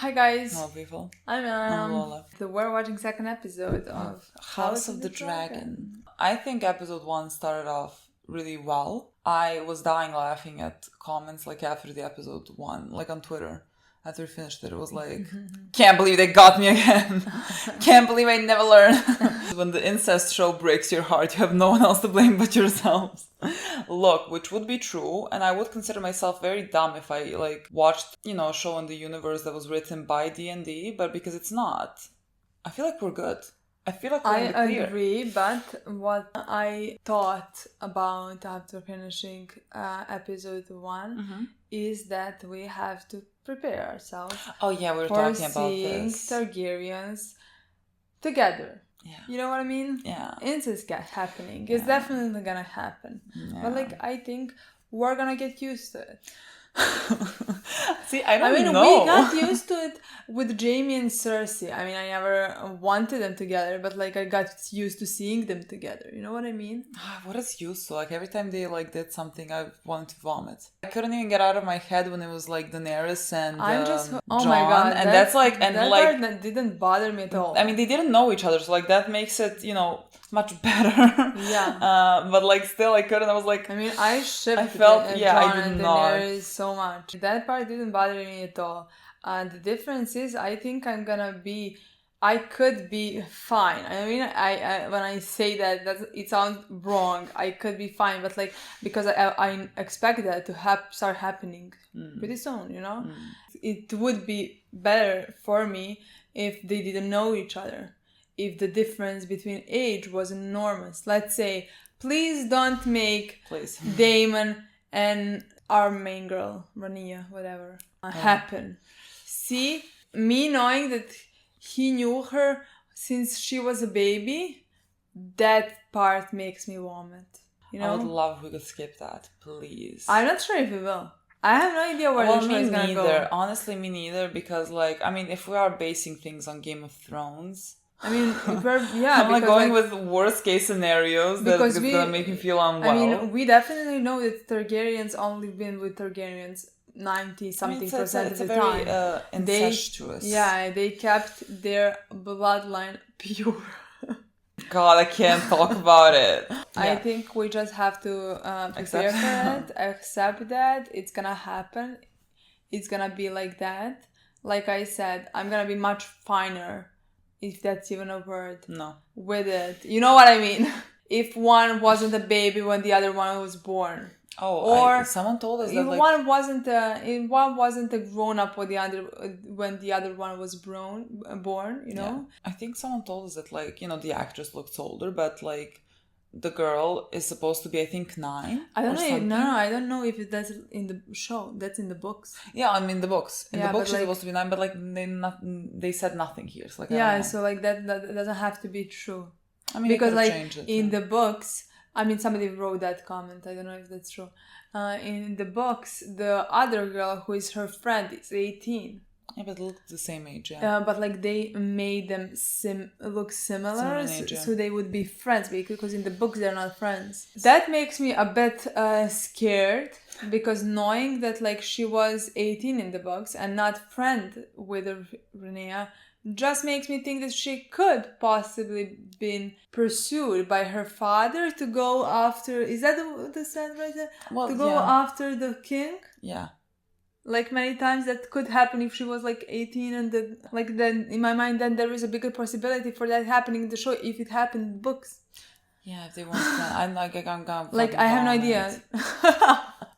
Hi guys, Hello people, I'm Lola. We're watching second episode of House of the Dragon. I think episode 1 started off really well. I was dying laughing at comments like after the episode 1, like on Twitter. After we finished it was like, can't believe they got me again. Can't believe I never learned. When the incest show breaks your heart, you have no one else to blame but yourselves. Look, which would be true, and I would consider myself very dumb if I watched, a show in the universe that was written by D&D, but because it's not, I feel like we're good. I feel like we're in the clear. I agree, but what I thought about after finishing episode 1 is that we have to prepare ourselves. Oh yeah, we were talking about this. Seeing Targaryens together. Yeah. You know what I mean? Yeah. Incest happening. It's definitely gonna happen. Yeah. But I think we're gonna get used to it. See, I mean, know. We got used to it with Jaime and Cersei. I mean, I never wanted them together, but I got used to seeing them together. You know what I mean? What is used to? Every time they did something, I wanted to vomit. I couldn't even get out of my head when it was Daenerys and oh Jon, my god, and that's part that didn't bother me at all. I mean, they didn't know each other, so that makes it much better. Yeah. But still, I couldn't. I was like, I mean, I shipped Jon and Daenerys so much. That part didn't bother me at all. The difference is, I think I could be fine. I mean, I when I say that it sounds wrong. I could be fine, but because I expect that to start happening pretty soon. It would be better for me if they didn't know each other. If the difference between age was enormous. Let's say, please don't make Daemon and our main girl, Rhaenyra, whatever, happen. See, me knowing that he knew her since she was a baby, that part makes me vomit. I would love if we could skip that, please. I'm not sure if we will. I have no idea where the show is gonna go. Honestly, me neither, because if we are basing things on Game of Thrones, I mean, I'm going with worst case scenarios that's gonna make me feel unwell. I mean, we definitely know that Targaryens only been with Targaryens 90-something% of the time. Very incestuous. They kept their bloodline pure. God, I can't talk about it. I think we just have to prepare for it, accept that it's gonna happen. It's gonna be like that. Like I said, I'm gonna be much finer. If that's even a word. No. With it. You know what I mean? If one wasn't a baby when the other one was born. Someone told us that one wasn't a grown up when the other one was born, Yeah. I think someone told us that the actress looks older, but the girl is supposed to be, I think, 9. I don't know. I don't know if that's in the show. That's in the books. Yeah, I mean the books. In the books, she's supposed to be 9, but they said nothing here. So, that doesn't have to be true. I mean, because in the books, I mean, somebody wrote that comment. I don't know if that's true. In the books, the other girl who is her friend is 18. Yeah, but look the same age, yeah. But they made them look similar age, so they would be friends, because in the books they're not friends. That makes me a bit scared, because knowing that she was 18 in the books and not friend with Rhaenyra just makes me think that she could possibly been pursued by her father to go after. Is that the sense right there? Well, to go after the king? Yeah. Many times that could happen if she was 18 and then in my mind then there is a bigger possibility for that happening in the show if it happened in books. Yeah, if they want to. I'm gonna I have no idea.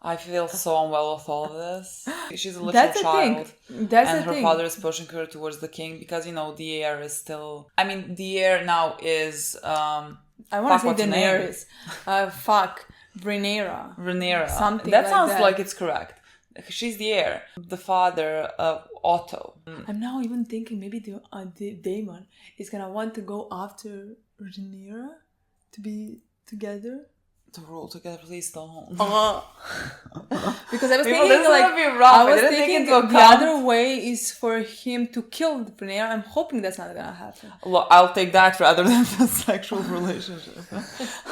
I feel so unwell with all of this. She's a little child. That's her father is pushing her towards the king because the heir is still. I mean, the heir now is. I want to say Daenerys. Rhaenyra. Something that sounds like it's correct. She's the heir. The father of Otto. I'm now even thinking maybe Daemon is gonna want to go after Rhaenyra to be together. to rule together, please don't. Because I was People, thinking this is like gonna be rough. I was didn't take thinking into the account. other way is for him to kill the Renera. I'm hoping that's not gonna happen. Well, I'll take that rather than the sexual relationship.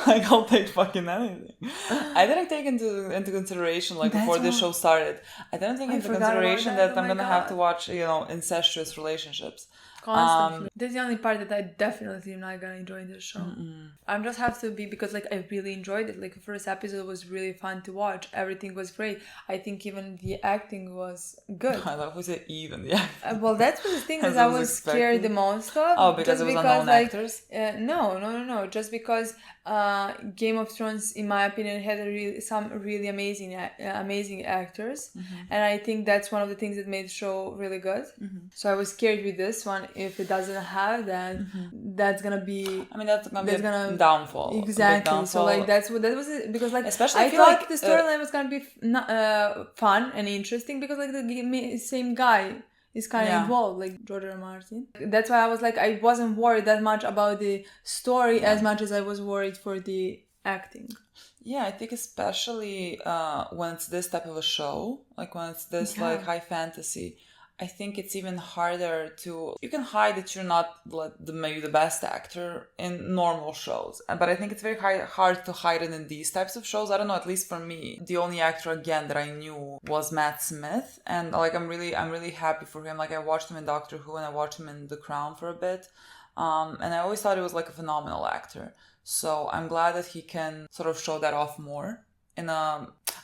Like, I'll take fucking anything. I didn't take into consideration, like, before this show started, I didn't take into consideration that I'm gonna have to watch, you know, incestuous relationships. Constantly. That's the only part that I definitely am not gonna enjoy this show. I just have to be, because like I really enjoyed it. Like the first episode was really fun to watch. Everything was great. I think even the acting was good. I love who said even, yeah. Well, that was the thing that I was scared the most of. Oh, because it was unknown actors? No. Just because Game of Thrones, in my opinion, had some really amazing actors, and I think that's one of the things that made the show really good. So I was scared with this one. If it doesn't have that, that's gonna be. I mean, that's gonna be a downfall. Exactly. Downfall. So like that was it, because like especially I thought like, the storyline was gonna be fun and interesting, because like the same guy is kind of involved, like George R. R. Martin. That's why I was like, I wasn't worried that much about the story as much as I was worried for the acting. Yeah, I think especially when it's this type of a show, like when it's this like high fantasy, I think it's even harder to... You can hide that you're not maybe the best actor in normal shows. But I think it's very hard to hide it in these types of shows. I don't know, at least for me. The only actor, again, that I knew was Matt Smith. And like, I'm really happy for him. Like, I watched him in Doctor Who and I watched him in The Crown for a bit. And I always thought he was like a phenomenal actor. So I'm glad that he can sort of show that off more.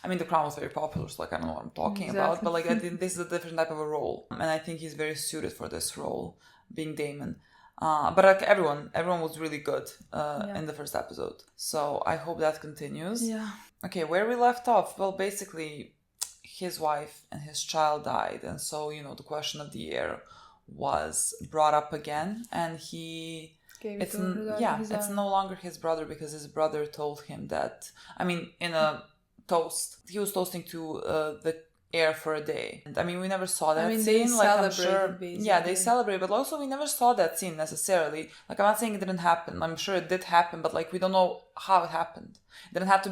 I mean, The Crown was very popular, so like I don't know what I'm talking about, but like I think this is a different type of a role, and I think he's very suited for this role, being Damon. But like everyone was really good in the first episode, so I hope that continues. Yeah. Okay, where we left off? Well, basically, his wife and his child died, and so the question of the heir was brought up again, and he. It's no longer his brother, because his brother told him that, I mean, in a toast, he was toasting to the heir for a day. And, I mean, we never saw that scene. They like, I'm sure, basically. Yeah, they celebrate, but also we never saw that scene necessarily. Like, I'm not saying it didn't happen. I'm sure it did happen, but like, we don't know how it happened. It didn't have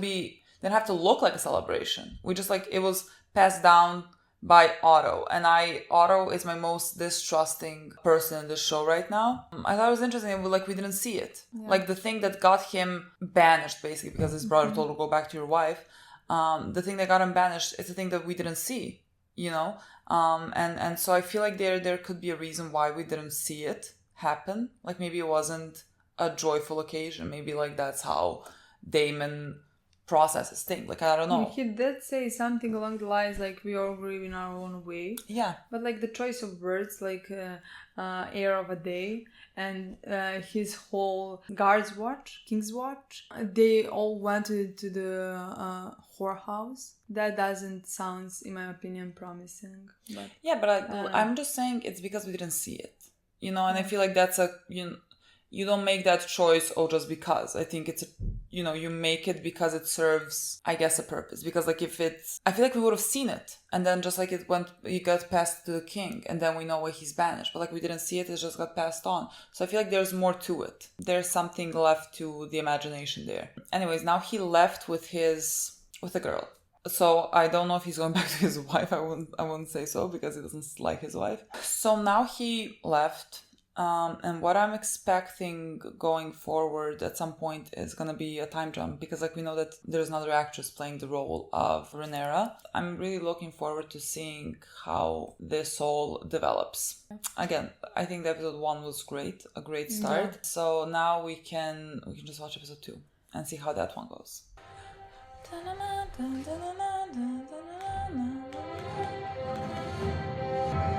to look like a celebration. We just like, it was passed down by Otto, and Otto is my most distrusting person in the show right now. I thought it was interesting, like we didn't see it. Like the thing that got him banished, basically, because his brother told him, go back to your wife. The thing that got him banished is the thing that we didn't see, and so I feel like there could be a reason why we didn't see it happen. Like maybe it wasn't a joyful occasion. Maybe like that's how Damon processes things. Like I don't know. He did say something along the lines like we all grieve in our own way. Yeah. But like the choice of words, like heir of a day, and his whole King's Watch, they all went to the whorehouse. That doesn't sound, in my opinion, promising. But I'm just saying it's because we didn't see it, and I feel like that's you don't make that choice just because. I think it's you make it because it serves, I guess, a purpose. Because like I feel like we would have seen it, and then just like it got passed to the king, and then we know why he's banished. But like we didn't see it just got passed on. So I feel like there's more to it. There's something left to the imagination there. Anyways, now he left with a girl. So I don't know if he's going back to his wife. I wouldn't say so, because he doesn't like his wife. So now he left. And what I'm expecting going forward at some point is going to be a time jump, because like we know that there's another actress playing the role of Rhaenyra. I'm really looking forward to seeing how this all develops. Again, I think the episode 1 was great, a great start. Yeah. So now we can just watch episode 2 and see how that one goes.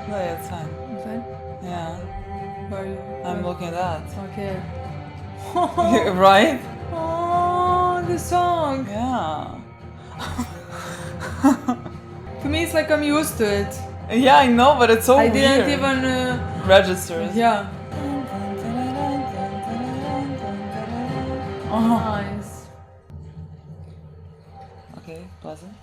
No, yeah, it's fine. Okay. Yeah. Where are you? I'm looking at that. Okay. Right? Oh, the song. Yeah. To me, it's like I'm used to it. Yeah, I know, but it's so weird. I didn't even register. Yeah. Nice. Okay, pleasant.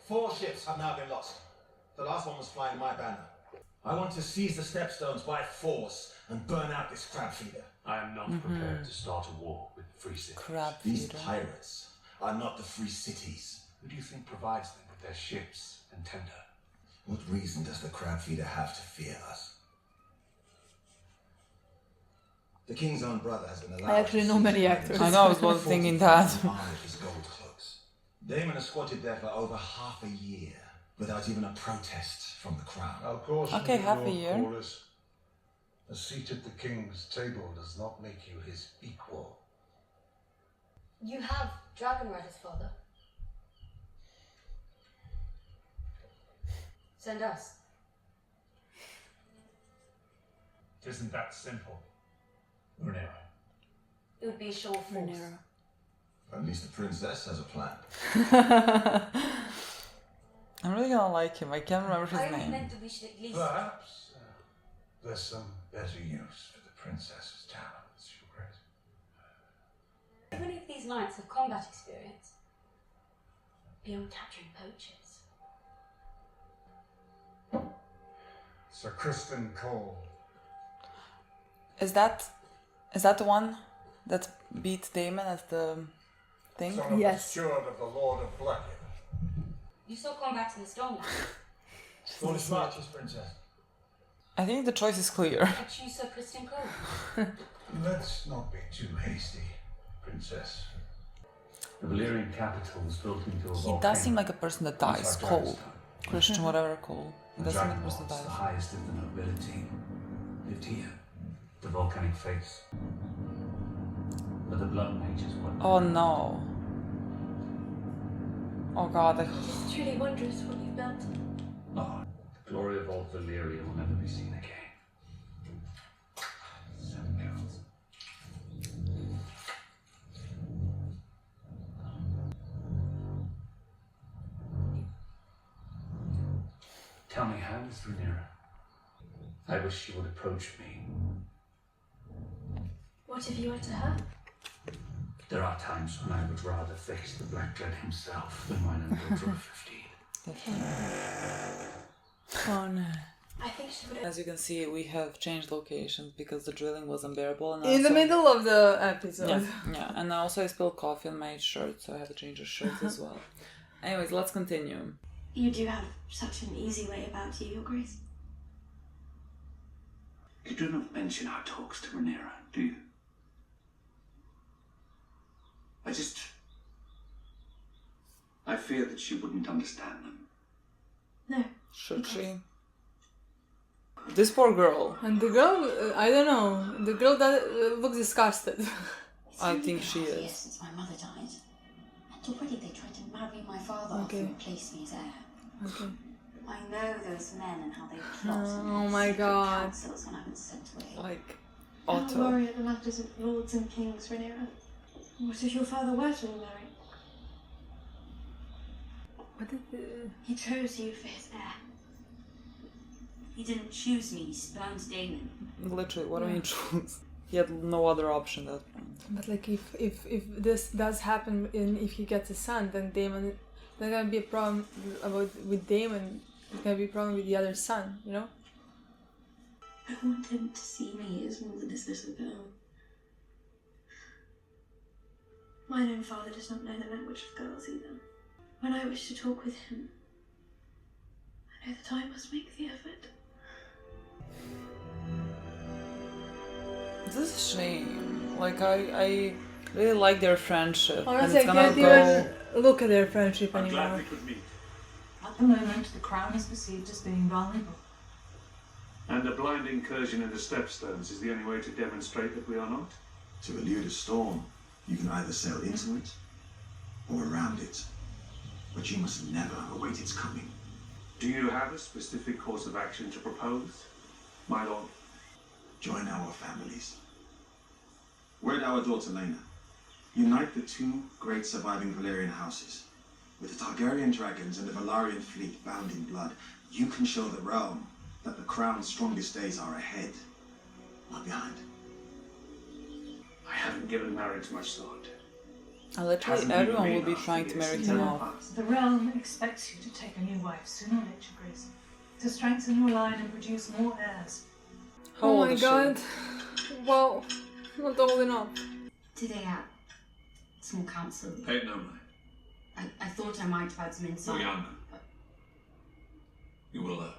4 ships have now been lost. The last one was flying my banner. I want to seize the stepstones by force and burn out this crab feeder. I am not prepared to start a war with the free cities. Crab These feeder. pirates are not the free cities. Who do you think provides them with their ships and tender? What reason does the crab feeder have to fear us? The king's own brother has been allowed. I actually know many actors. I know, I was thinking that. His gold cloaks. Damon has squatted there for over half a year without even a protest from the crown. Of course, Okay, half a year. A seat at the king's table does not make you his equal. You have dragon riders, father. Send us. It isn't that simple. Rhaenyra. It would be a show of force. At least the princess has a plan. I'm really gonna like him. I can't remember his I only name. meant that we should at least... Perhaps there's some better use for the princess's talents, Your Grace. How many of these knights have combat experience? Beyond capturing poachers. Sir Kristen Cole. Is that the one that beat Damon at the thing? Son of Yes. the steward of the Lord of Blackhead. You saw combat in the Stormland. Thought as much as princess. I think the choice is clear. I choose Sir Kristen Cole. Let's not be too hasty, Princess. The Valyrian capital was built into a He does seem like a person that dies. Cole. Christian, whatever Cole. He The does seem like a dragon person that lords, the dies. highest of the nobility, lived here. The volcanic face. But the blood mages were. Oh no. Oh god. It's truly wondrous what you've built. Oh, the glory of old Valyria will never be seen again. 7 girls. Tell me how, Miss Rhaenyra. I wish she would approach me. What have you done to her? There are times when I would rather face the Blackblood himself than mine own daughter of 15. Oh no. I think she would... As you can see, we have changed locations because the drilling was unbearable. And In the also- middle of the episode. Yeah, yeah. And also I spilled coffee on my shirt, so I have to change the shirt as well. Anyways, let's continue. You do have such an easy way about you, Your Grace. You do not mention our talks to Rhaenyra, do you? I fear that she wouldn't understand them. No. Should she? This poor girl. And the girl, I don't know, the girl that looks disgusted. I think she Years is. since my mother died. And already they tried to marry my father off Okay. and replace me as heir. Okay. I know those men and how they plot and Oh have my secret God. councils when I was sent away. Like, Don't Otto. worry at the matters of lords and kings, Rhaenyra. What if your father were to remarry? What did the... He chose you for his heir. He didn't choose me, he spurned Damon. Literally, what do you choose? He had no other option at that point. But like if this does happen and if he gets a son, then Damon, there's gonna be a problem with Damon. There's gonna be a problem with the other son, you know? I want him to see me as more than his little girl. Mine own father does not know the language of girls either. When I wish to talk with him, I know that I must make the effort. This is a shame. Like, I really like their friendship. Honestly, I and it's can't gonna even look at their friendship I'm glad anymore. we could meet. At the moment, the crown is perceived as being vulnerable. And a blind incursion in the stepstones is the only way to demonstrate that we are not. To elude a storm, you can either sail into it or around it. But you must never await its coming. Do you have a specific course of action to propose, my lord? Join our families. Wed our daughter Lena. Unite the two great surviving Valyrian houses. With the Targaryen dragons and the Velaryon fleet bound in blood, you can show the realm that the crown's strongest days are ahead, not behind. I haven't given marriage much thought. literally Hasn't everyone even will be been trying to marry obvious him in off. the past. The realm expects you to take a new wife sooner or later, Grace. To strengthen your line and produce more heirs. How Oh old my is god. she? Wow. Not old enough. Today at small council, Paid no mind. I thought I might have had some insight. You're young. But You will learn.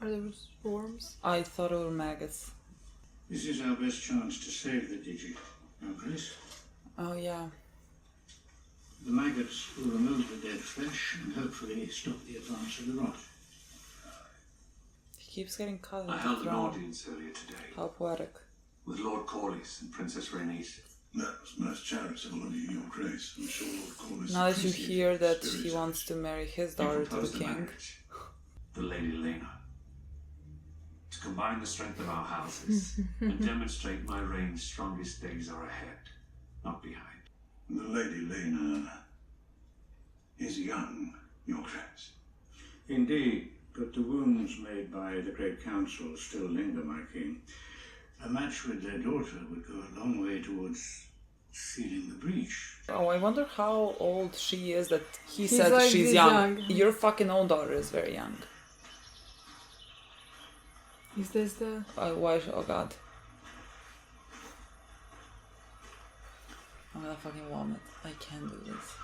Are those worms? I thought it were maggots. This is our best chance to save the digit, no, Chris? Oh yeah. The maggots will remove the dead flesh and hopefully stop the advance of the rot. He keeps getting cut I at held the an throne. audience earlier today How poetic. with Lord Corlys and Princess Rhaenys. That was most charitable of you, Your Grace. I'm sure Lord Corlys Now that you appreciates hear the that spirit. he wants to marry his He daughter to proposed the a king. marriage. The Lady Lena. To combine the strength of our houses and demonstrate my reign's strongest days are ahead, not behind. The Lady Lena is young, Your Grace. Indeed, but the wounds made by the Great Council still linger, my king. A match with their daughter would go a long way towards sealing the breach. Oh, I wonder how old she is that he He's said like, she's "She's young. young." Your fucking own daughter is very young. Is this the... Why? Oh god. I'm gonna fucking vomit. I can't do this.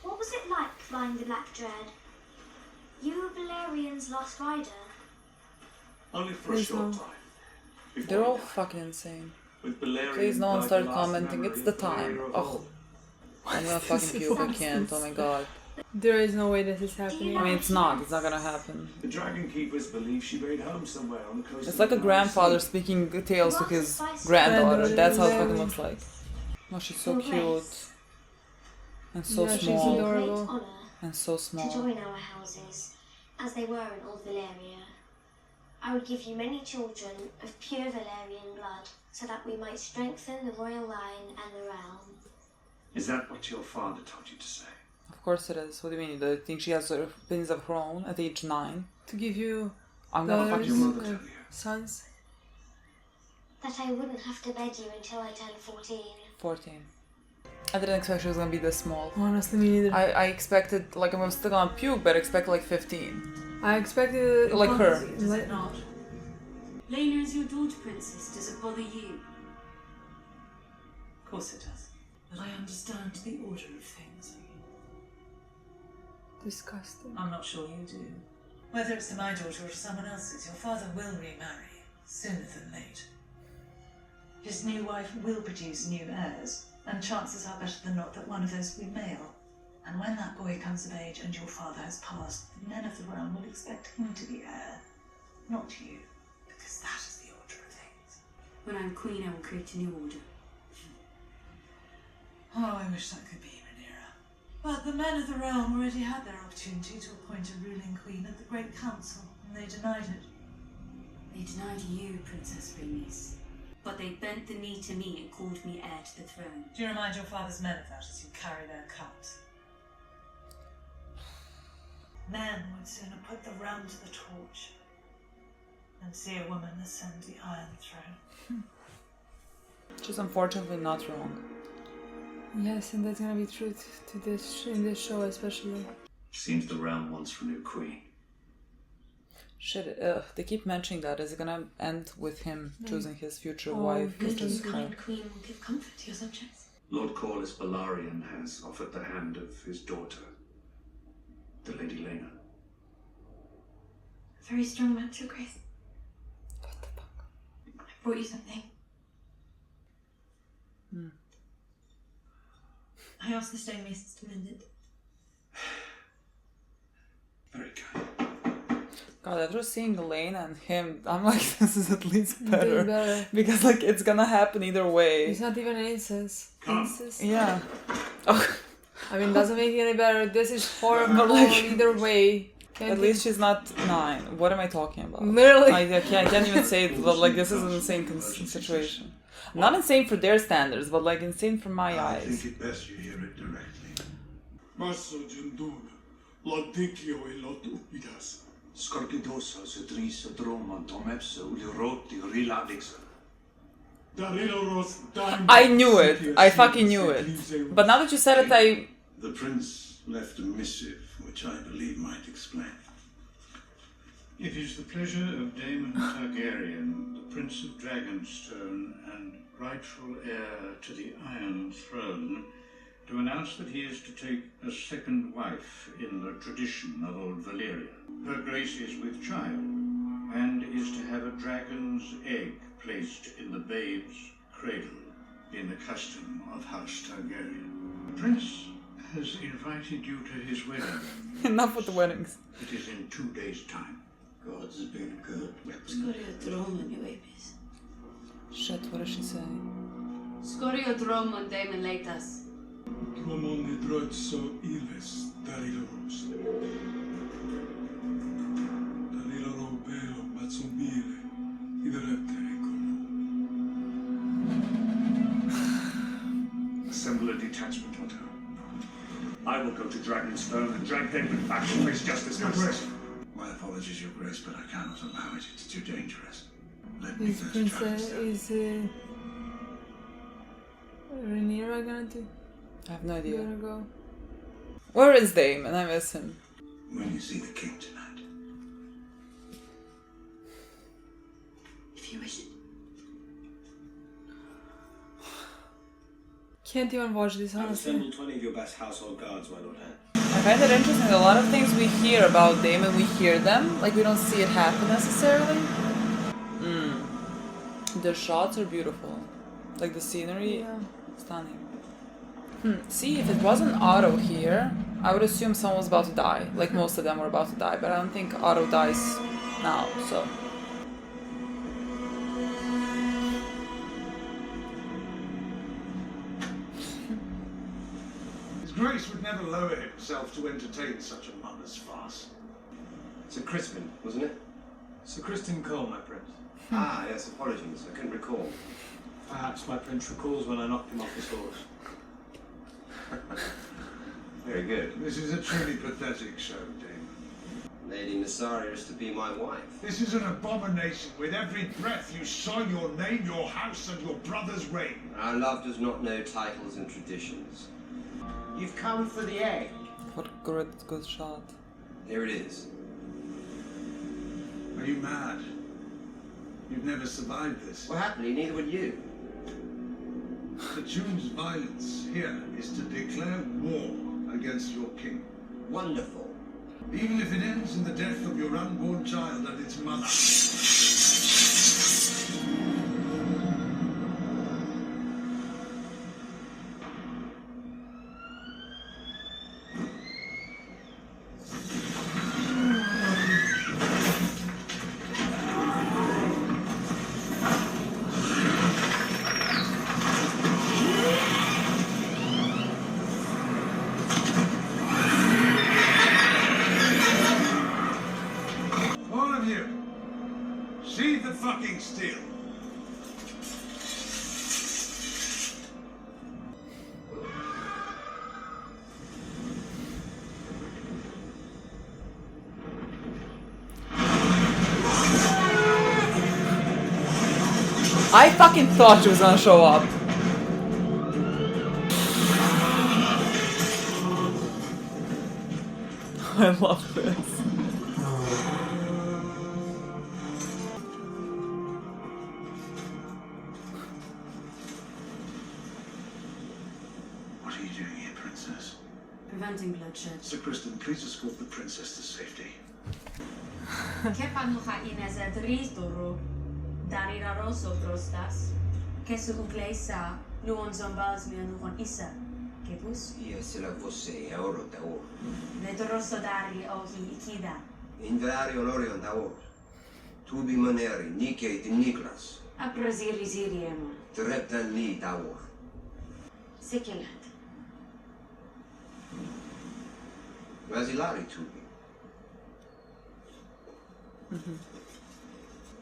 What was it like flying the Black Dread? You were Balerian's last rider. Only for a Please short no. time. Before They're all he died. fucking insane. With Balerion Please no one died start the last commenting. memory It's the of Valyria time. of Oh. old. I'm gonna fucking puke. I can't. Oh my god. There is no way this is happening. I mean, it's not. It's not gonna happen. The Dragon Keepers believe she made home somewhere on the coast It's of like the a North grandfather Sea. speaking tales to his granddaughter. That's how it fucking looks like. Oh, she's so cute. And so Yeah, she's small. adorable. Great honour And so to small. join our houses, as they were in old Valyria. I would give you many children of pure Valerian blood, so that we might strengthen the royal line and the realm. Is that what your father told you to say? Of course it is. What do you mean? Do you think she has opinions of her own at age 9? To give you I'm gonna daughters, fucking mother tell you? sons. That I wouldn't have to beg you until I turned 14. 14. I didn't expect she was gonna be this small. Honestly, me neither. I expected, like, I'm still gonna puke, but I expected like 15. I expected... Like her. Does it not? Lena is your daughter, Princess. Does it bother you? Of course it does. But I understand the order of things. Disgusting. I'm not sure you do. Whether it's to my daughter or to someone else's, your father will remarry, sooner than late. His new wife will produce new heirs, and chances are better than not that one of those will be male. And when that boy comes of age and your father has passed, the men of the realm will expect him to be heir, not you, because that is the order of things. When I'm queen, I will create a new order. Oh, I wish that could be Rhaenyra. But the men of the realm already had their opportunity to appoint a ruling queen at the Great Council, and they denied it. They denied you, Princess Rhaenys. But they bent the knee to me and called me heir to the throne. Do you remind your father's men of that as you carry their cups? Men would sooner put the realm to the torch than see a woman ascend the Iron Throne. She's unfortunately not wrong. Yes, and that's gonna be true to this in this show especially. Seems the realm wants for new queen. Shit, they keep mentioning that. Is it gonna end with him choosing his future Oh, wife? good. Which is Kind queen will give comfort to your subjects. Lord Corlys Balerion has offered the hand of his daughter, the Lady Lena. A very strong match, Your Grace. What the fuck? I brought you something. I asked the stonemasons to mend it. Very kind. God, after seeing Elena and him, I'm like, this is at least Way better. better. Because, like, it's gonna happen either way. It's not even an incest. Incest? Yeah. Oh, I mean, doesn't make it any better. This is horrible But, like, either way. at least she's not 9. What am I talking about? Literally. I can't even say it, but, like, this is an insane situation. Not insane for their standards, but, like, insane for my I eyes. think it best you hear it directly. Maso Jundun, Lodikio e Lotupidas. Skorkidosa, Zedrisa, Droma, Tomepsa, Uliroti, Riladixa. I knew it. I fucking knew it. But now that you said it, The prince left a missive, which I believe might explain. It is the pleasure of Daemon Targaryen, the Prince of Dragonstone and rightful heir to the Iron Throne, to announce that he is to take a second wife in the tradition of old Valyria. Her grace is with child, and is to have a dragon's egg placed in the babe's cradle, in the custom of House Targaryen. The prince has invited you to his wedding. enough with the weddings. It is in 2 days' time. God's been good. Shit, what does she say? Scorio dromon Daemon leitas. Dromon idroitso iles dariloros. Dariloro belo matsumbile iderete ekono. Assemble a detachment, Otto. I will go to Dragonstone and drag Daemon back to face justice myself. My apologies, Your Grace, but I cannot allow it. It's too dangerous. Let me Is go to Princess Dragonstone. Rhaenyra gonna do? I have no idea. Gonna go? Where is Daemon? I miss him. When you see the king tonight. If you wish it. Can't even watch this, I've honestly. assembled 20 of your best household guards, my lord hand. I find it interesting. A lot of things we hear about Daemon, we hear them. Like, we don't see it happen necessarily. The shots are beautiful. Like, the scenery, Yeah. stunning. See, if it wasn't Otto here, I would assume someone was about to die. Like, most of them were about to die. But I don't think Otto dies now, so... His Grace would never lower himself to entertain such a mother's farce. Sir Crispin, wasn't it? Sir Kristen Cole, my prince. Ah, yes, apologies. I couldn't recall. Perhaps my prince recalls when I knocked him off his horse. Very good. This is a truly pathetic show, Damon. Lady Nasaria is to be my wife. This is an abomination. With every breath you soil your name, your house, and your brother's reign. Our love does not know titles and traditions. You've come for the egg. What a good shot. Here it is. Are you mad? You've never survived this. Well, happily, neither would you. The June's violence here is to declare war against your king. Wonderful. Even if it ends in the death of your unborn child and its mother. All of you, sheathe the fucking steel. I fucking thought she was gonna show up. I love this. What are you doing here, princess? Preventing bloodshed. Sir Kristen, please escort the princess to safety. Kepanucha ineza dristoro. Darira rosso prostas. Kesu uglesa. Nuon zombals mi nuon isa. Kepus. Io se la fosse e oro da oro. Vedrosso dari ohi ikida. Inverare onorion da oro. Tubi maneri, Nike di Niklas. Apraziri ziriema. Treptan li da oro. Sikilat. Vasilari tubi.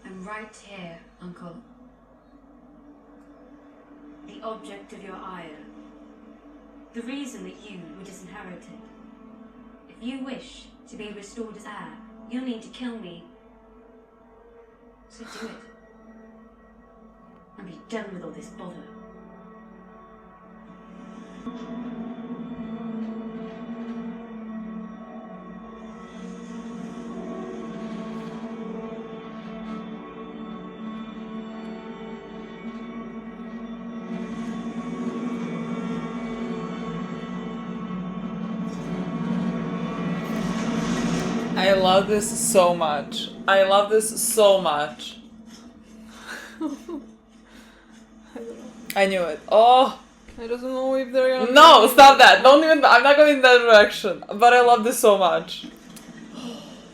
I'm right here, Uncle. The object of your ire. The reason that you were disinherited. If you wish to be restored as heir, you'll need to kill me. So do it. and be done with all this bother. I love this so much. I love this so much. I knew it. Oh! I don't know if they're gonna... No, stop that! Don't even... I'm not going in that direction. But I love this so much.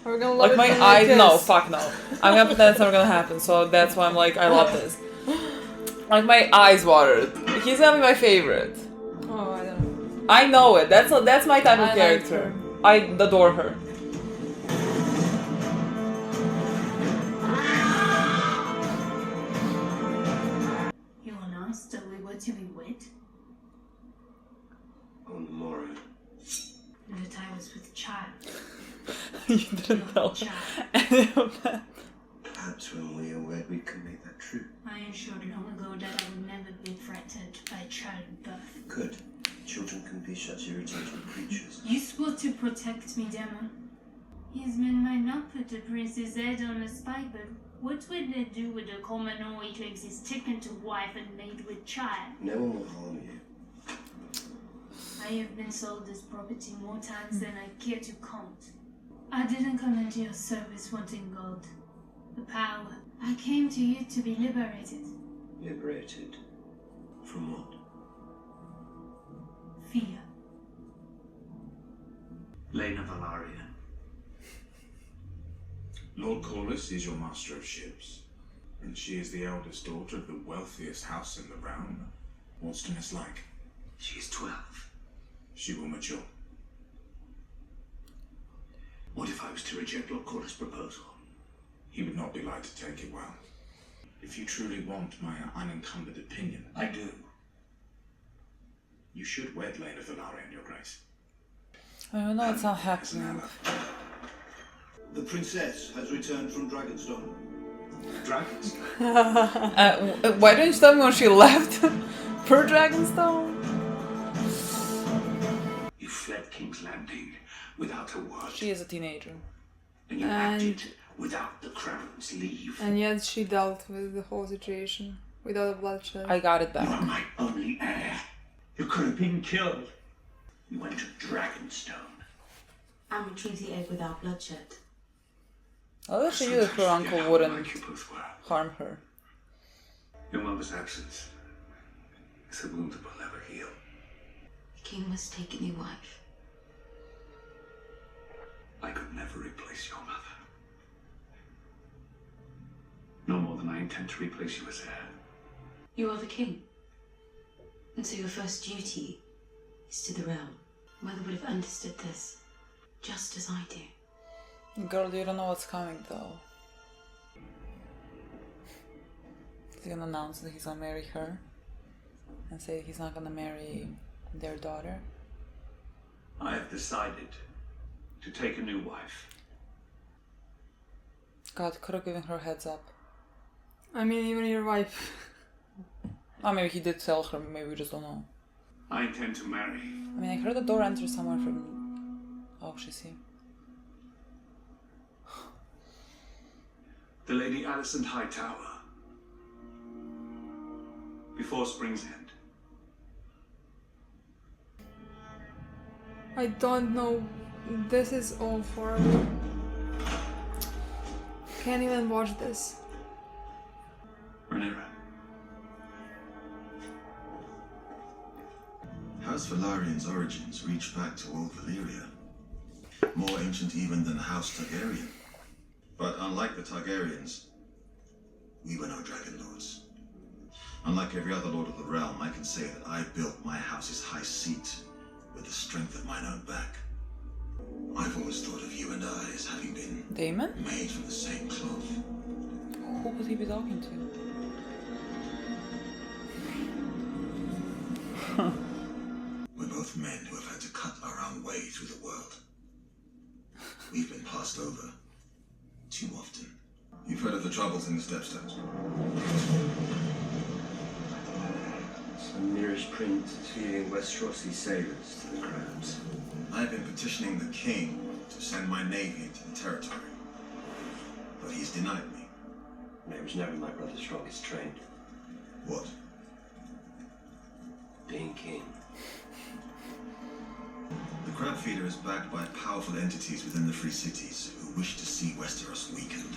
We're gonna love like my eyes... No, fuck no. I'm gonna pretend it's never gonna happen, so that's why I'm like, I love this. Like my eyes watered. He's gonna be my favorite. Oh, I don't know. I know it. That's my type of character. I adore her. To be wed? On the morrow. And that I was with child. You didn't tell any of that. Perhaps when we are wed, we can make that true. I ensured long ago that I would never be threatened by childbirth. Good. Children can be such irritating creatures. You swore to protect me, Demon. His men might not put the prince's head on a spike, but what would they do with a commoner he claims is taken to wife and made with child? No one will harm you. I have been sold this property more times than I care to count. I didn't come into your service wanting gold, the power. I came to you to be liberated. Liberated? From what? Fear. Lena Valarian. Lord Corliss is your master of ships, and she is the eldest daughter of the wealthiest house in the realm. What's Dennis like? She's 12. She will mature. What if I was to reject Lord Corliss' proposal? He would not be like to take it well. If you truly want my unencumbered opinion... I do. You should wed Lena Valarian, Your Grace. I don't know, it's not happening. The princess has returned from Dragonstone. Dragons? Why didn't you tell me when she left? Per Dragonstone? You fled King's Landing without a word. She is a teenager. And you acted without the crown's leave. And yet she dealt with the whole situation without a bloodshed. I got it back. You are my only heir. You could have been killed. You went to Dragonstone. And retrieved the egg without bloodshed. I wish she knew that her uncle wouldn't harm her. Your mother's absence is a wound that will never heal. The king must take a new wife. I could never replace your mother. No more than I intend to replace you as heir. You are the king. And so your first duty is to the realm. Mother would have understood this, just as I do. Girl, you don't know what's coming though. He's gonna announce that he's gonna marry her and say he's not gonna marry their daughter. I have decided to take a new wife. God, could have given her heads up. I mean, even your wife. Oh, maybe he did tell her, maybe we just don't know. I intend to marry. I mean, I heard the door enter somewhere from... Oh, she's here. The Lady Alison Hightower. Before Spring's End. I don't know. This is all horrible. Can't even watch this. Rhaenyra. House Valarian's origins reach back to old Valyria. More ancient even than House Targaryen. But unlike the Targaryens, we were no dragon lords. Unlike every other lord of the realm, I can say that I built my house's high seat with the strength of mine own back. I've always thought of you and I as having been Daemon? made from the same cloth. Who could he be talking to? We're both men who have had to cut our own way through the world. We've been passed over too often. You've heard of the troubles in the Stepstones? Some Mirror's Prince is feeding Westerosi sailors to the crabs. I've been petitioning the king to send my navy into the territory, but he's denied me. It was never my brother's strongest trait. What? Being king. The crab feeder is backed by powerful entities within the Free Cities who wish to see Westeros weakened.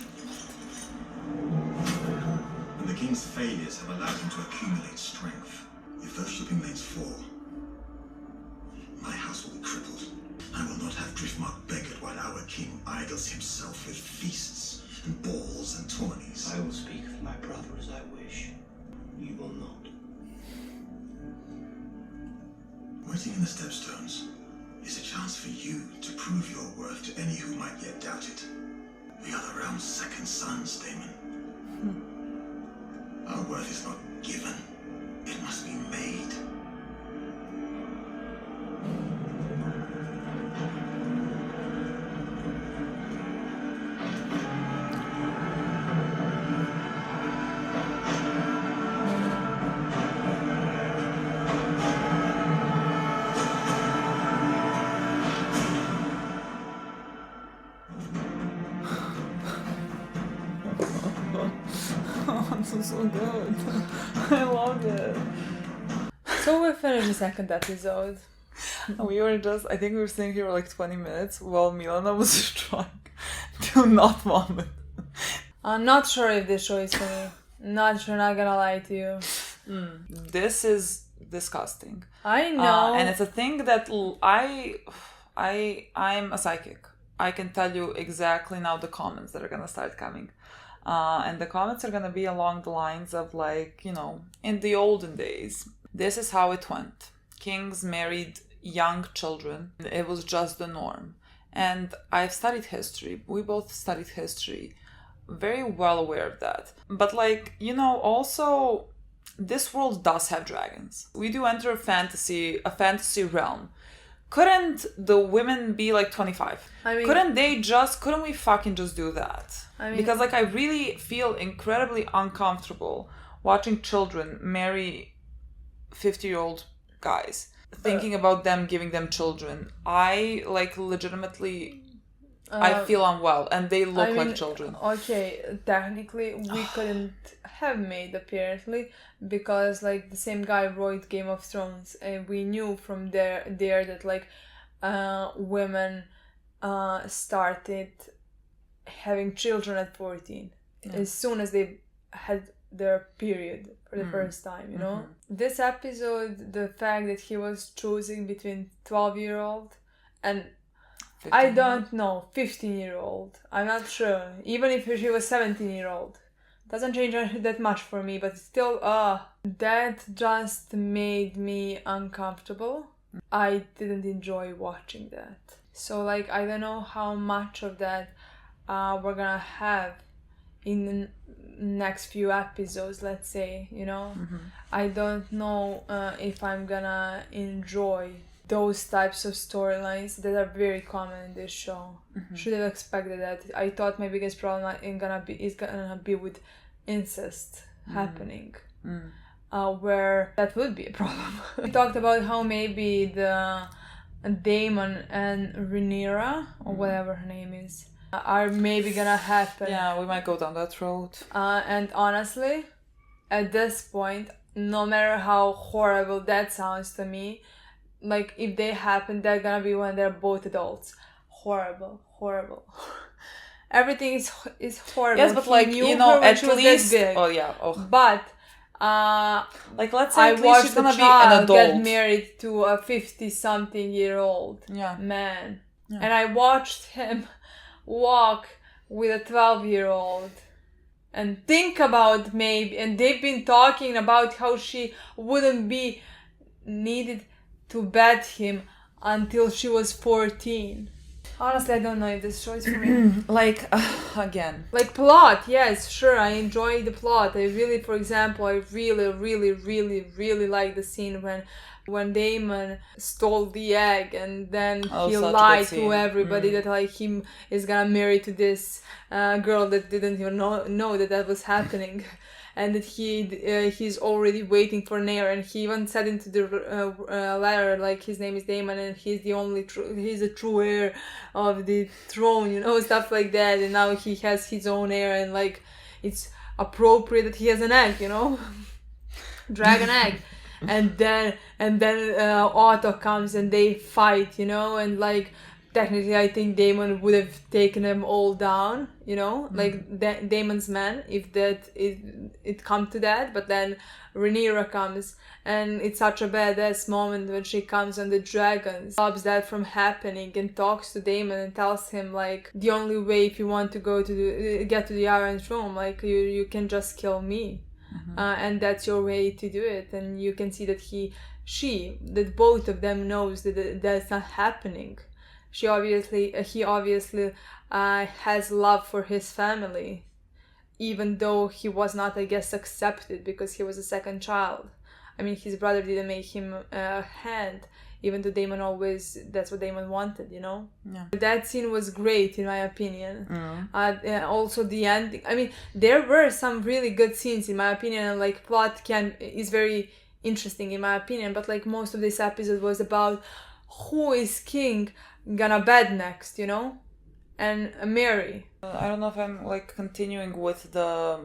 And the king's failures have allowed him to accumulate strength. If those shipping lanes fall, my house will be crippled. I will not have Driftmark beggared while our king idles himself with feasts and balls and tourneys. I will speak for my brother as I wish. You will not. Waiting in the Stepstones is a chance for you to prove your worth to any who might yet doubt it. We are the realm's second sons, Daemon. Our worth is not given, it must be made. This is so good. I love it. So we finished the second episode. We were just, I think we were sitting here for like 20 minutes while Milena was trying to not vomit. I'm not sure if this show is for me. Not sure, not gonna lie to you. This is disgusting. I know. And it's a thing that I'm a psychic. I can tell you exactly now the comments that are gonna start coming. And the comments are gonna be along the lines of like, you know, in the olden days, this is how it went. Kings married young children. It was just the norm. And I've studied history. We both studied history. Very well aware of that. But like, you know, also this world does have dragons. We do enter a fantasy realm. Couldn't the women be like 25? I mean, couldn't we fucking just do that? I mean, because like I really feel incredibly uncomfortable watching children marry 50-year-old guys, thinking about them giving them children. I like legitimately I feel unwell and they look like children. Okay, technically we couldn't have made apparently because like the same guy wrote Game of Thrones and we knew from there that like women started having children at 14 as soon as they had their period for the first time, you know. This episode, the fact that he was choosing between 12-year-old and 15. I don't know, 15-year-old. I'm not sure. Even if she was 17-year-old. Doesn't change that much for me, but still, that just made me uncomfortable. I didn't enjoy watching that. So, like, I don't know how much of that we're gonna have in the next few episodes, let's say, you know. I don't know if I'm gonna enjoy those types of storylines that are very common in this show. Should have expected that. I thought my biggest problem is gonna be with incest happening, where that would be a problem. We talked about how maybe the Daemon and Rhaenyra, or whatever her name is, are maybe gonna happen. Yeah, we might go down that road. And honestly, at this point, no matter how horrible that sounds to me, like if they happen, they're gonna be when they're both adults. Horrible. Everything is horrible. Yes, but like, you know, at least but like let's say at least she's gonna be an adult. Get married to a 50-something-year-old man, and I watched him walk with a 12-year-old and think about maybe, and they've been talking about how she wouldn't be needed to bat him until she was 14. Honestly, I don't know if this show is for me. Like, again. Like, plot, yes, sure, I enjoy the plot. I really, for example, I really like the scene when Daemon stole the egg and then he lied to everybody that like he is gonna marry to this girl that didn't even know that was happening. and that he's already waiting for an heir, and he even said into the letter like his name is Daemon and he's the true heir of the throne, you know, stuff like that. And now he has his own heir, and like it's appropriate that he has an egg, you know, dragon egg. And then Otto comes and they fight, you know, and like technically I think Daemon would have taken them all down, you know, like Daemon's men, if that it come to that. But then Rhaenyra comes, and it's such a badass moment when she comes on the dragon, stops that from happening, and talks to Daemon and tells him like the only way if you want to go to get to the Iron Throne, like you can just kill me. And that's your way to do it. And you can see that that both of them knows that that's not happening. He obviously has love for his family, even though he was not, I guess, accepted because he was a second child. I mean, his brother didn't make him a hand, even though that's what Daemon wanted, you know? Yeah. That scene was great, in my opinion. Also the ending. I mean, there were some really good scenes, in my opinion, and like plot is very interesting, in my opinion, but like most of this episode was about who is king gonna bed next, you know? And Mary. I don't know if I'm like continuing with the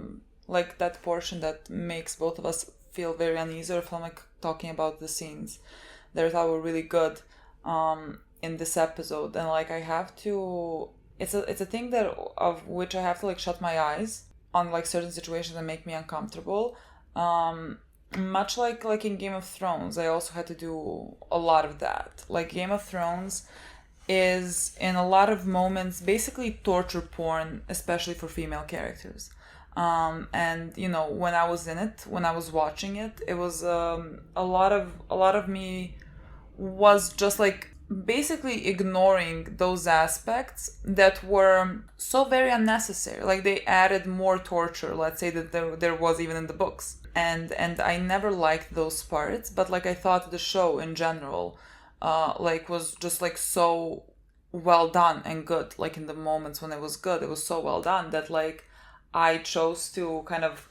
like that portion that makes both of us feel very uneasy, or if I'm like talking about the scenes that I thought were really good in this episode. And like I have to, it's a thing that of which I have to like shut my eyes on like certain situations that make me uncomfortable. Much like in Game of Thrones, I also had to do a lot of that. Like Game of Thrones is in a lot of moments basically torture porn, especially for female characters. And you know, when I was in it, when I was watching it, it was a lot of me was just like basically ignoring those aspects that were so very unnecessary. Like they added more torture, let's say, that there was even in the books, and I never liked those parts. But like I thought the show in general like was just like so well done and good. Like in the moments when it was good, it was so well done that like I chose to kind of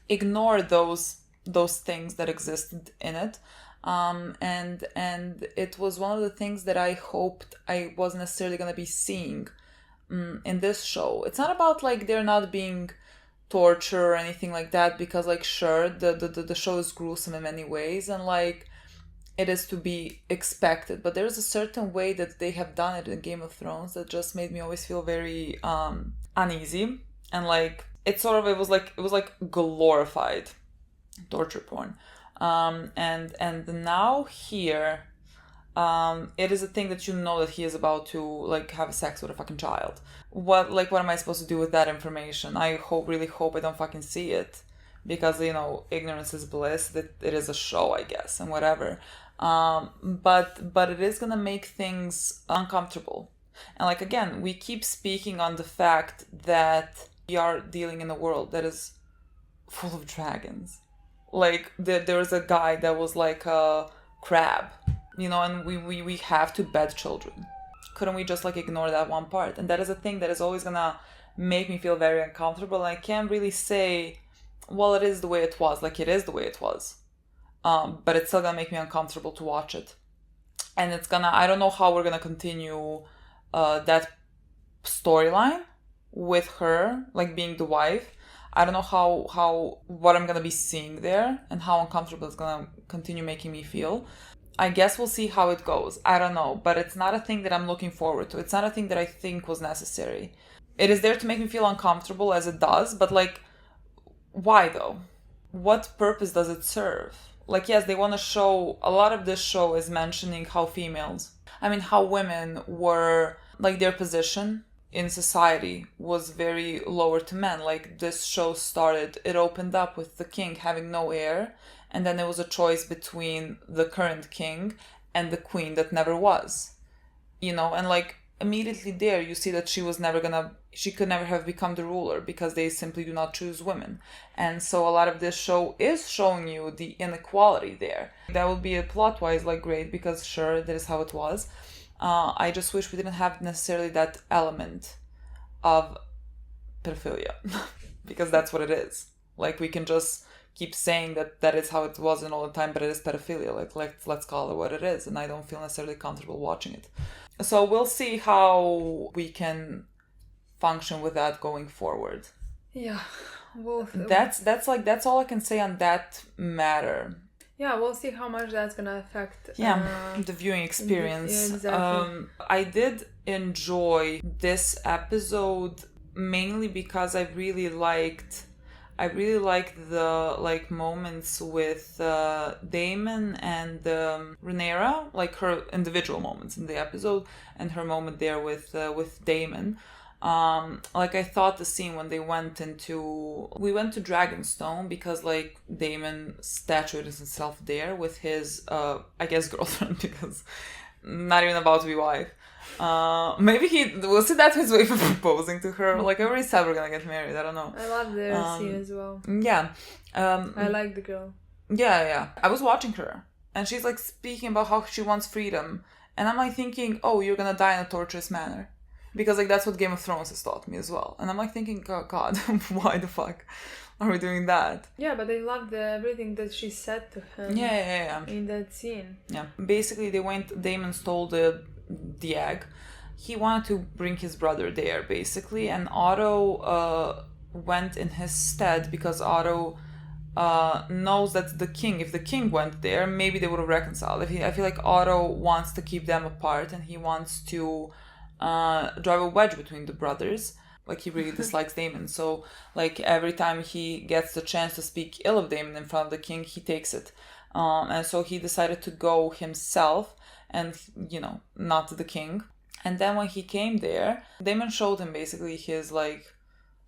ignore those things that existed in it. And it was one of the things that I hoped I wasn't necessarily going to be seeing in this show. It's not about like there not being torture or anything like that, because like sure, the show is gruesome in many ways, and like it is to be expected, but there's a certain way that they have done it in Game of Thrones that just made me always feel very uneasy. And like it was like glorified torture porn. And now here it is a thing that you know that he is about to like have sex with a fucking child. What am I supposed to do with that information? I really hope I don't fucking see it, because you know, ignorance is bliss, that it is a show, I guess, and whatever. But it is gonna make things uncomfortable. And like again, we keep speaking on the fact that we are dealing in a world that is full of dragons. Like there was a guy that was like a crab, you know, and we have to bed children. Couldn't we just like ignore that one part? And that is a thing that is always gonna make me feel very uncomfortable. And I can't really say, well, it is the way it was. Like it is the way it was, but it's still gonna make me uncomfortable to watch it. And I don't know how we're gonna continue that storyline with her like being the wife. I don't know what I'm gonna be seeing there, and how uncomfortable it's gonna continue making me feel. I guess we'll see how it goes. I don't know, but it's not a thing that I'm looking forward to. It's not a thing that I think was necessary. It is there to make me feel uncomfortable, as it does, but like, why though? What purpose does it serve? Like, yes, they want to show, a lot of this show is mentioning how women were, like, their position in society was very lower to men. Like this show it opened up with the king having no heir, and then there was a choice between the current king and the queen that never was, you know. And like immediately there you see that she could never have become the ruler, because they simply do not choose women. And so a lot of this show is showing you the inequality there. That would be a plot wise like great, because sure, that is how it was. I just wish we didn't have necessarily that element of pedophilia, because that's what it is. Like, we can just keep saying that is how it wasn't all the time, but it is pedophilia. Like, let's call it what it is. And I don't feel necessarily comfortable watching it. So we'll see how we can function with that going forward. Yeah. Well, that's all I can say on that matter. Yeah, we'll see how much that's gonna affect the viewing experience. Exactly. I did enjoy this episode mainly because I really liked the like moments with Damon and Rhaenyra, like her individual moments in the episode, and her moment there with Damon. Like, I thought the scene when we went to Dragonstone, because like Damon statued himself there with his I guess girlfriend, because not even about to be wife. Maybe we'll see that his way for proposing to her. Like, I already said we're gonna get married. I don't know. I love the scene as well. Yeah. I like the girl. Yeah. I was watching her, and she's like speaking about how she wants freedom, and I'm like thinking, oh, you're gonna die in a torturous manner. Because like that's what Game of Thrones has taught me as well. And I'm like thinking, oh God, why the fuck are we doing that? Yeah, but I loved everything that she said to him. Yeah. In that scene. Yeah. Basically, Damon stole the egg. He wanted to bring his brother there, basically. And Otto went in his stead because Otto knows that if the king went there, maybe they would have reconciled. I feel like Otto wants to keep them apart, and he wants to drive a wedge between the brothers. Like, he really dislikes Damon, so like every time he gets the chance to speak ill of Damon in front of the king, he takes it, and so he decided to go himself, and not the king. And then when he came there, Damon showed him basically his, like,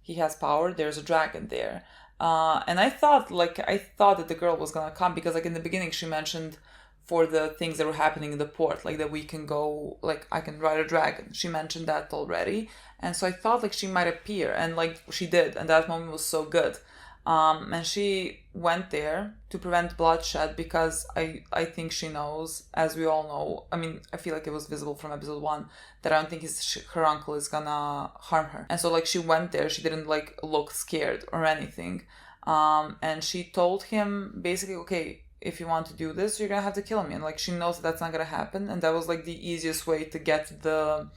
he has power, there's a dragon there, and I thought that the girl was gonna come, because like in the beginning she mentioned for the things that were happening in the port, like that we can go, like I can ride a dragon. She mentioned that already. And so I thought like she might appear, and like she did, and that moment was so good. And she went there to prevent bloodshed, because I think she knows, as we all know, I mean, I feel like it was visible from episode 1, that I don't think her uncle is gonna harm her. And so like she went there, she didn't like look scared or anything. And she told him basically, okay, if you want to do this, you're gonna have to kill me. And like she knows that's not gonna happen, and that was like the easiest way to get the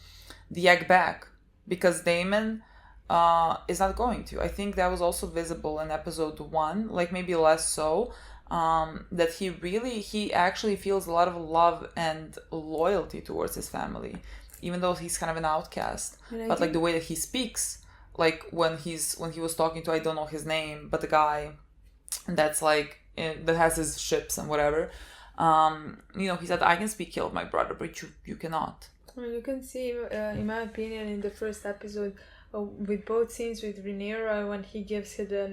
egg back, because Damon is not going to. I think that was also visible in episode 1, like maybe less so, that he actually feels a lot of love and loyalty towards his family, even though he's kind of an outcast. But like the way that he speaks, like when he was talking to, I don't know his name, but the guy that's like that has his ships and whatever, he said, I can speak ill of my brother, but you cannot. You can see, in my opinion, in the first episode, with both scenes with Rhaenyra, when he gives her the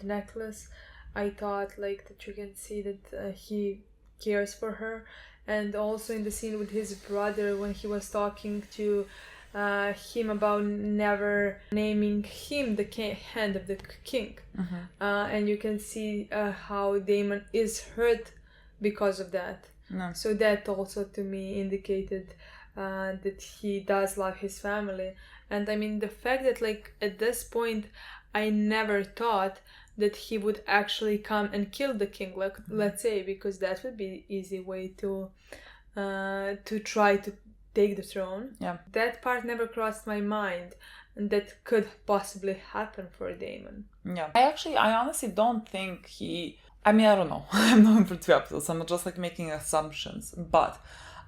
necklace, I thought like that you can see that he cares for her. And also in the scene with his brother, when he was talking to him about never naming him the hand of the king. And you can see how Damon is hurt because of that. So that also to me indicated that he does love his family. And I mean, the fact that like at this point I never thought that he would actually come and kill the king, like let's say, because that would be an easy way to try to take the throne. Yeah, that part never crossed my mind, and that could possibly happen for Damon. Yeah, I honestly don't think I don't know. I'm known for 2 episodes. I'm just like making assumptions, but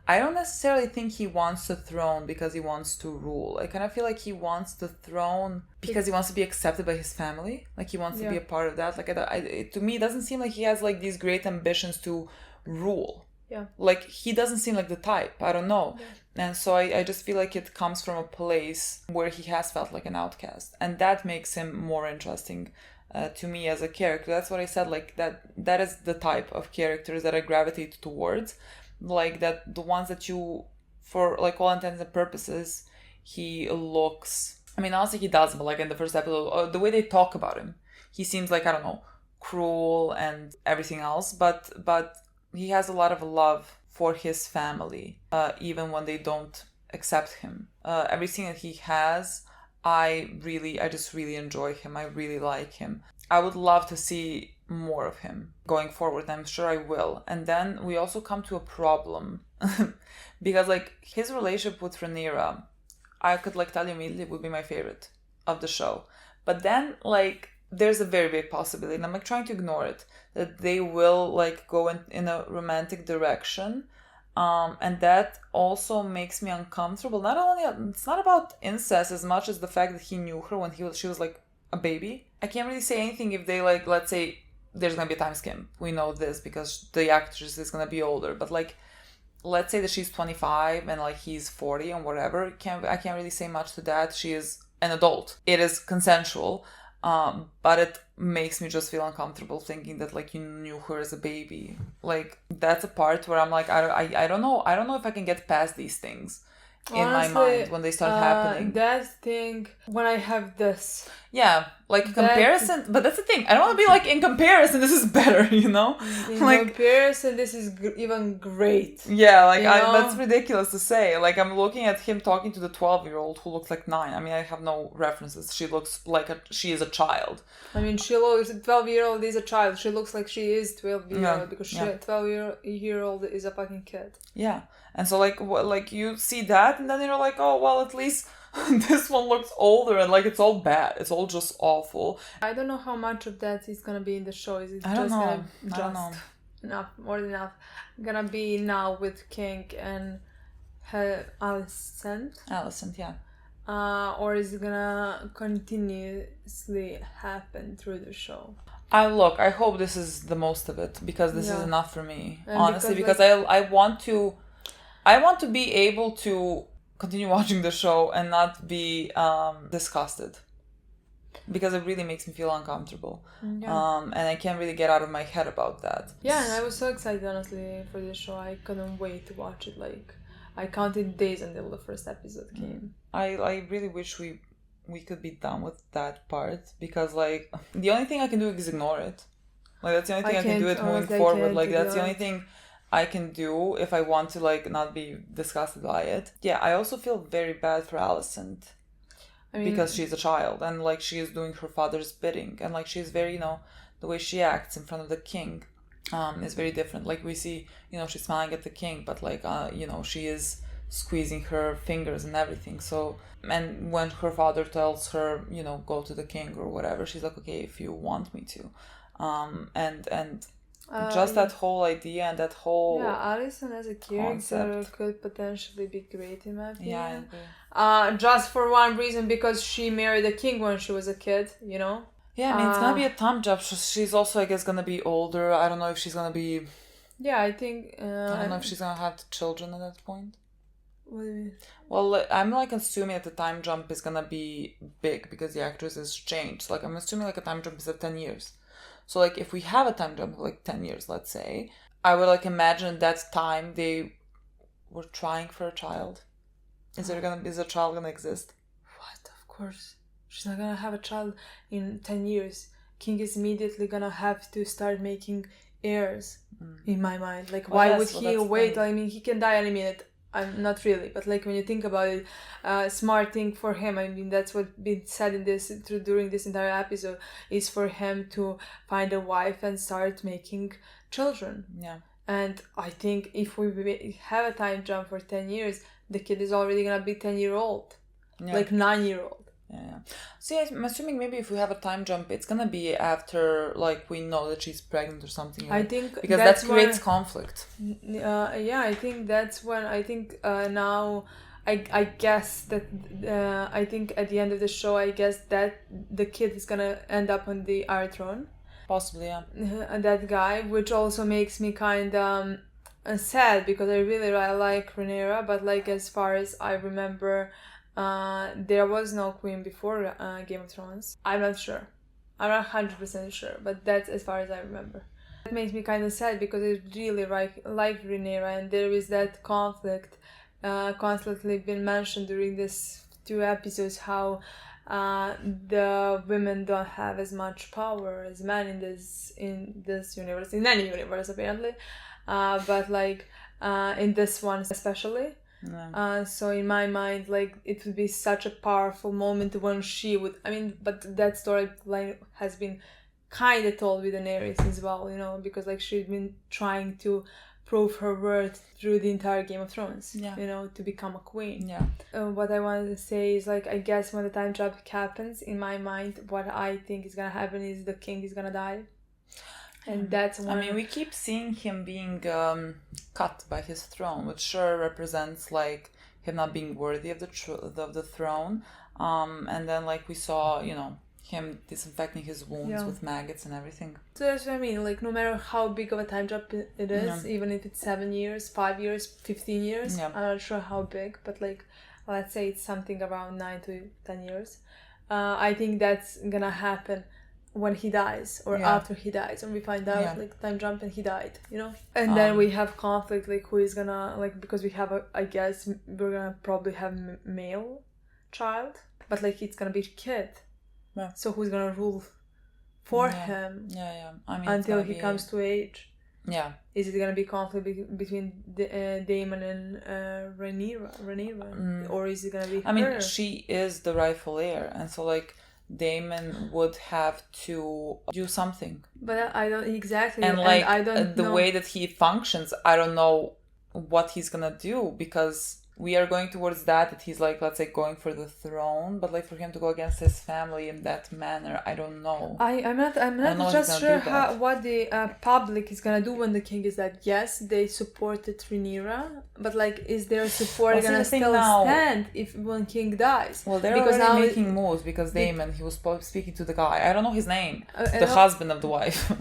I don't necessarily think he wants the throne because he wants to rule. I kind of feel like he wants the throne because he wants to be accepted by his family. Like he wants to be a part of that. Like to me, it doesn't seem like he has like these great ambitions to rule. Yeah. Like he doesn't seem like the type. I don't know. Yeah. And so I just feel like it comes from a place where he has felt like an outcast, and that makes him more interesting to me as a character. That's what I said. Like that is the type of characters that I gravitate towards. Like that, the ones that you, for like all intents and purposes, he looks, I mean honestly he does, but like in the first episode, the way they talk about him, he seems like, I don't know, cruel and everything else, but he has a lot of love for his family, even when they don't accept him. Everything that he has, I just really enjoy him. I really like him. I would love to see more of him going forward. I'm sure I will. And then we also come to a problem because like his relationship with Rhaenyra, I could like tell you immediately would be my favorite of the show. But then like there's a very big possibility, and I'm like trying to ignore it, that they will like go in a romantic direction. And that also makes me uncomfortable. Not only, it's not about incest as much as the fact that he knew her when she was like a baby. I can't really say anything if they like, let's say there's gonna be a time skip. We know this because the actress is gonna be older. But like, let's say that she's 25 and like he's 40 and whatever. I can't really say much to that. She is an adult. It is consensual. But it makes me just feel uncomfortable thinking that like you knew her as a baby. Like that's a part where I'm like I don't know if I can get past these things. Honestly, in my mind when they start happening. That thing when I have this. Yeah, like comparison. But that's the thing. I don't want to be like in comparison. This is better, you know. In like comparison, this is even great. Yeah, like that's ridiculous to say. Like I'm looking at him talking to the 12-year-old who looks like 9. I mean, I have no references. She looks like she is a child. I mean, she looks 12-year-old is a child. She looks like she is 12-year-old because 12-year-old is a fucking kid. Yeah. And so like you see that and then you're like, oh well, at least this one looks older and like it's all bad. It's all just awful. I don't know how much of that is gonna be in the show. Is it I don't know. Enough, more than enough, gonna be now with King and her Alicent, yeah. Or is it gonna continuously happen through the show? I hope this is the most of it because this is enough for me, and honestly, because I want to be able to continue watching the show and not be disgusted, because it really makes me feel uncomfortable. And I can't really get out of my head about that. Yeah, and I was so excited honestly for this show. I couldn't wait to watch it. Like I counted days until the first episode came. I really wish we could be done with that part, because like the only thing I can do is ignore it. Like that's the only thing I can do it moving forward. Like that's the only thing I can do if I want to like not be disgusted by it. Yeah, I also feel very bad for Alicent. I mean, because she's a child and like she is doing her father's bidding, and like she's very, the way she acts in front of the king is very different. Like we see, she's smiling at the king, but like she is squeezing her fingers and everything. So, and when her father tells her, go to the king or whatever, she's like, okay, if you want me to. And just that whole idea and that whole Alicent as a character could potentially be great in my opinion. Yeah, I agree. Just for one reason, because she married the king when she was a kid, Yeah, I mean, it's gonna be a time jump. She's also, I guess, gonna be older. I don't know if she's gonna be... Yeah, I think... I don't know if she's gonna have children at that point. What do you mean? Well, I'm like assuming that the time jump is gonna be big because the actress has changed. So, like, I'm assuming like a time jump is of 10 years. So like if we have a time jump of like 10 years, let's say, I would like imagine that time they were trying for a child. Is a child gonna exist? What? Of course. She's not gonna have a child in 10 years. King is immediately gonna have to start making heirs, in my mind. Like, why would he wait? I mean, he can die any minute. I'm not really, but like when you think about it, smart thing for him. I mean, that's what been said during this entire episode, is for him to find a wife and start making children. Yeah. And I think if we have a time jump for 10 years, the kid is already gonna be 10-year-old, like 9-year-old. Yeah. See, I'm assuming maybe if we have a time jump, it's gonna be after like we know that she's pregnant or something. I think because that creates conflict. Yeah, I think that's when now I guess that I think at the end of the show, I guess that the kid is gonna end up on the Iron Throne. Possibly, yeah. That guy, which also makes me kind of sad, because I really like Rhaenyra, but like as far as I remember. There was no queen before Game of Thrones. I'm not sure. I'm not 100% sure, but that's as far as I remember. It makes me kind of sad because I really like Rhaenyra, and there is that conflict constantly been mentioned during these 2 episodes, how the women don't have as much power as men in this universe, in any universe apparently, but like in this one especially. Yeah. So in my mind, like, it would be such a powerful moment when she would, but that storyline has been kind of told with Daenerys as well, you know, because like she'd been trying to prove her worth through the entire Game of Thrones, you know, to become a queen. What I wanted to say is like, I guess when the time jump happens, in my mind, what I think is gonna happen is the king is gonna die. And that's one... I mean, we keep seeing him being cut by his throne, which sure represents like him not being worthy of the throne. And then like we saw, you know, him disinfecting his wounds with maggots and everything. So that's what I mean, like no matter how big of a time jump it is, even if it's 7 years, 5 years, 15 years, I'm not sure how big, but like let's say it's something around 9 to 10 years. I think that's gonna happen when he dies or after he dies, and we find out like time jump and he died, you know. And then we have conflict, like who is gonna, like, because we have I guess we're gonna probably have male child, but like it's gonna be a kid. So who's gonna rule for him? I mean, until he comes to age. Is it gonna be conflict between Daemon and Rhaenyra, or is it gonna be her? I mean, she is the rightful heir, and so like Daemon would have to do something. But I don't exactly. And like I don't the know. way that he functions, I don't know what he's gonna do, because we are going towards that he's like, let's say, going for the throne, but like for him to go against his family in that manner, I don't know. I'm not just sure what the public is gonna do when the king is dead. Yes, they supported Rhaenyra, but like, is their support gonna still stand if when king dies? Well, they're already making moves, because Daemon, he was speaking to the guy, I don't know his name, the husband of the wife,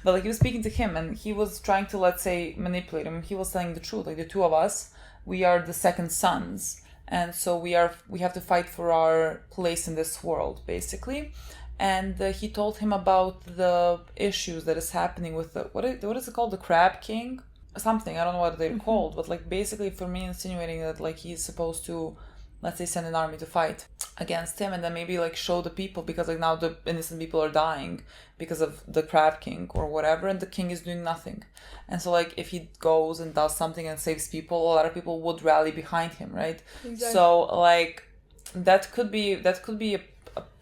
but like he was speaking to him, and he was trying to, let's say, manipulate him. He was telling the truth, like the two of us, we are the second sons, and so we have to fight for our place in this world, basically. And he told him about the issues that is happening with the what is it called, the Crab King, something, I don't know what they're called, but like basically for me insinuating that like he's supposed to, let's say, send an army to fight against him, and then maybe like show the people, because like now the innocent people are dying because of the Crab King or whatever, and the king is doing nothing. And so like if he goes and does something and saves people, a lot of people would rally behind him, right? Exactly. So like that could be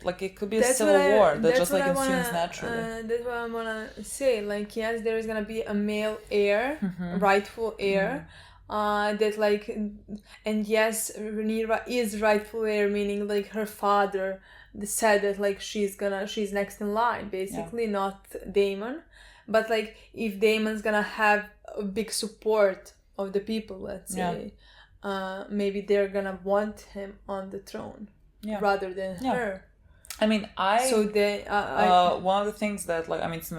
like it could be a civil war that just like ensues naturally. That's what I wanna say. Like, yes, there is gonna be a male heir, rightful heir. That like, and yes, Rhaenyra is rightful heir, meaning like her father said that like she's next in line, basically, not Daemon. But like, if Daemon's gonna have a big support of the people, let's say, maybe they're gonna want him on the throne rather than her. I mean, one of the things that, like, I mean, it's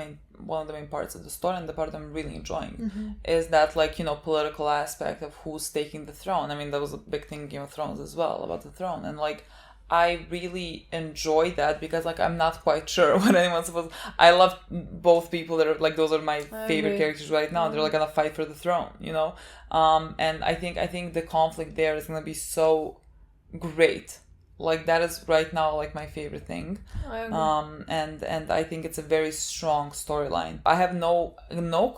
one of the main parts of the story, and the part I'm really enjoying is that, like, you know, political aspect of who's taking the throne. I mean, that was a big thing in Game of Thrones as well, about the throne. And, like, I really enjoy that, because, like, I'm not quite sure what anyone's supposed... I love both people that are, like, those are my favorite characters right now. They're, like, gonna fight for the throne, you know? And I think the conflict there is gonna be so great. Like, that is right now, like, my favorite thing. And I think it's a very strong storyline. I have no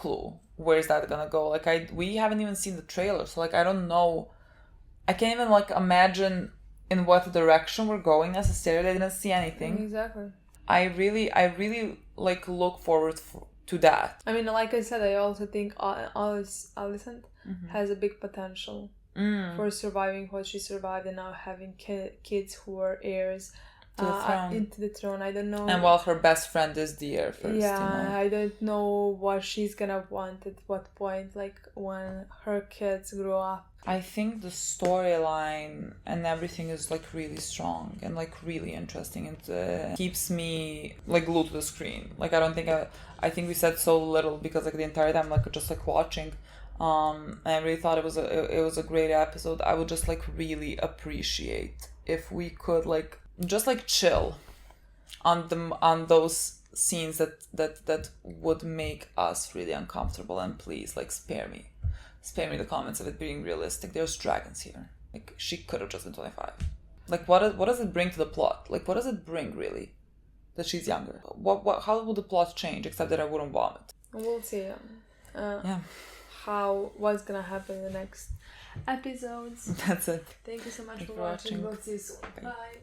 clue where's that gonna go. Like, we haven't even seen the trailer, so, like, I don't know. I can't even, like, imagine in what direction we're going necessarily. I didn't see anything. Exactly. I really like look forward to that. I mean, like I said, I also think Alicent has a big potential for surviving what she survived, and now having kids who are heirs into the throne. I don't know. And while her best friend is the heir first. Yeah, you know? I don't know what she's gonna want at what point, like when her kids grow up. I think the storyline and everything is like really strong and like really interesting, and keeps me like glued to the screen. Like, I think we said so little, because like the entire time, like, just like watching. And I really thought it was a great episode. I would just like really appreciate if we could like just like chill on those scenes that would make us really uncomfortable, and please, like, spare me the comments of it being realistic. There's dragons here. Like, she could have just been 25. Like, what does it bring to the plot? Like, what does it bring really that she's younger? How would the plot change, except that I wouldn't vomit? We'll see. What's gonna happen in the next episodes. That's it. Thank you so much for watching. We'll see you soon. Bye.